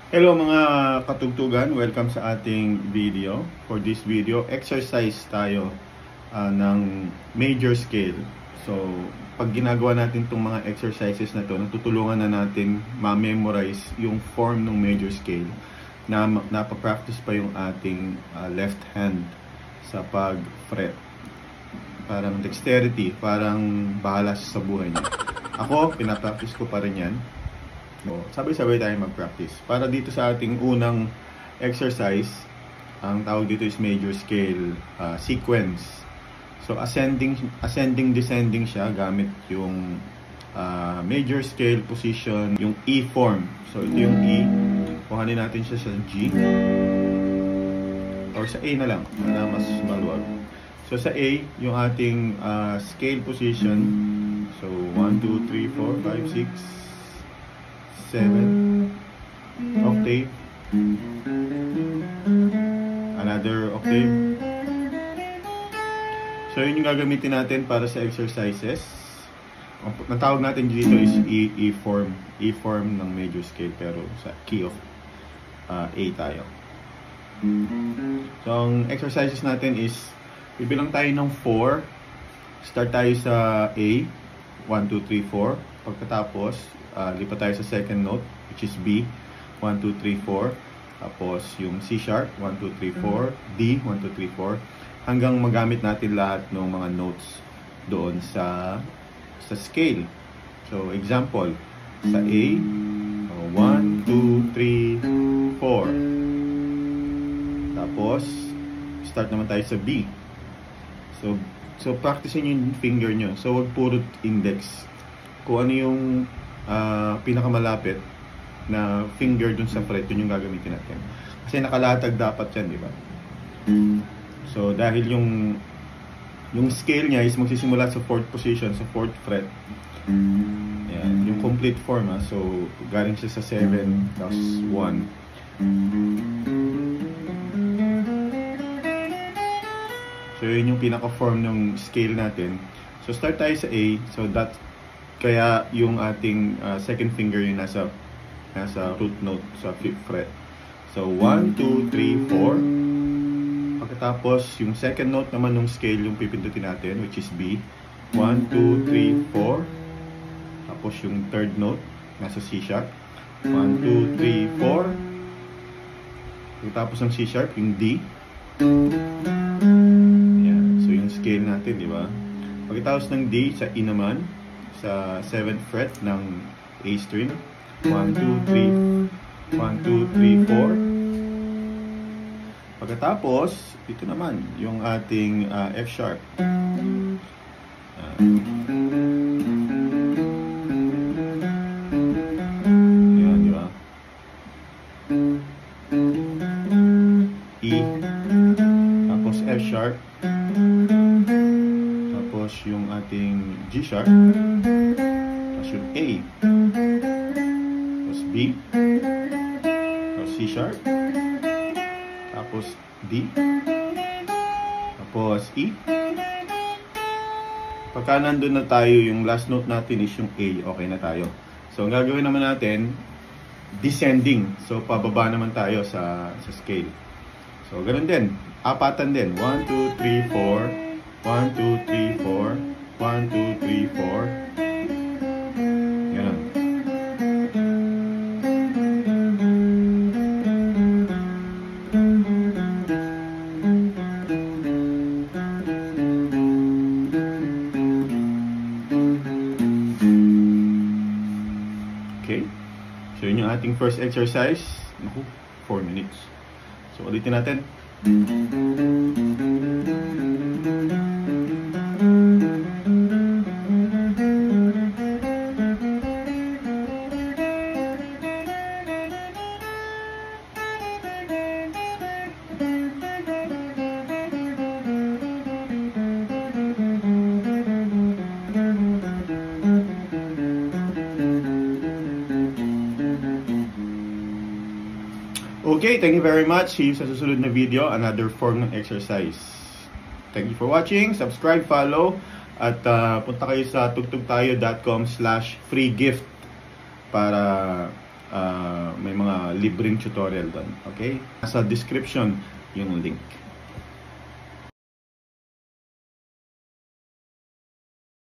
Hello mga katugtugan, welcome sa ating video. For this video, exercise tayo ng major scale. So, pag ginagawa natin itong mga exercises na to, natutulungan na natin ma-memorize yung form ng major scale na napapractice pa yung ating left hand sa pag-fret. Parang dexterity, parang bahala sa buhay niya. Ako, pinapractice ko pa rin yan. So, sabay-sabay tayo mag-practice. Para dito sa ating unang exercise, ang tawag dito is major scale sequence. So, ascending, descending siya gamit yung major scale position, yung E form. So, ito yung E. Kuhanin natin siya sa G. Or sa A na lang, para mas maluwag. So, sa A, yung ating scale position. So, 1, 2, 3, 4, 5, 6, 7 octave, another octave. So yun yung gagamitin natin para sa exercises. Ang tawag natin dito is E form ng major scale, pero sa key of A tayo. So ang exercises natin is bibilang tayo ng 4. Start tayo sa A, 1, 2, 3, 4. Pagkatapos lipat tayo sa second note, which is B, 1, 2, 3, 4. Tapos yung C sharp, 1, 2, 3, 4. D, 1, 2, 3, 4. Hanggang magamit natin lahat ng mga notes doon sa scale. So example, sa A, 1, 2, 3, 4. Tapos start naman tayo sa B. So practicein yung finger nyo. So wag puro index. Kung ano yung pinakamalapit na finger dun sa fret, yun yung gagamitin natin. Kasi nakalatag dapat yan, di ba? So, dahil yung scale niya is magsisimula sa 4th position, sa 4th fret. Ayan, yung complete form, So, galing siya sa 7, tapos 1. So, yun yung pinaka-form ng scale natin. So, start tayo sa A. So, kaya yung ating second finger yung nasa root note sa 5th fret. So 1, 2, 3, 4. Pagkatapos yung second note naman ng scale yung pipindutin natin, which is B. 1, 2, 3, 4. Tapos yung third note nasa C sharp. 1, 2, 3, 4. Pagkatapos ng C sharp yung D. Yan. So yung scale natin, di ba? Pagkatapos ng D sa E naman, sa 7th fret ng A string. 1, 2, 3, 1, 2, 3, 4. Pagkatapos, ito naman, yung ating F sharp. Yan, di ba? E. Tapos F sharp. Tapos yung ating G sharp. Tapos yung A. Tapos B. Tapos C sharp. Tapos D. Tapos E. Pagka nandun na tayo, yung last note natin is yung A. Okay na tayo. So, ang gagawin naman natin, descending. So, pababa naman tayo sa scale. So, ganun din. Apatan din. 1, 2, 3, 4. 1, 2, 3, 4. 1, 2, 3, 4. Ganun. Okay. So, yun yung ating first exercise. Naku, 4 minutes. So, ulitin natin. Okay, thank you very much. See you sa susunod na video, another form ng exercise. Thank you for watching. Subscribe, follow, at punta kayo sa tugtugtayo.com/free gift para may mga libreng tutorial doon. Okay? Sa description yung link.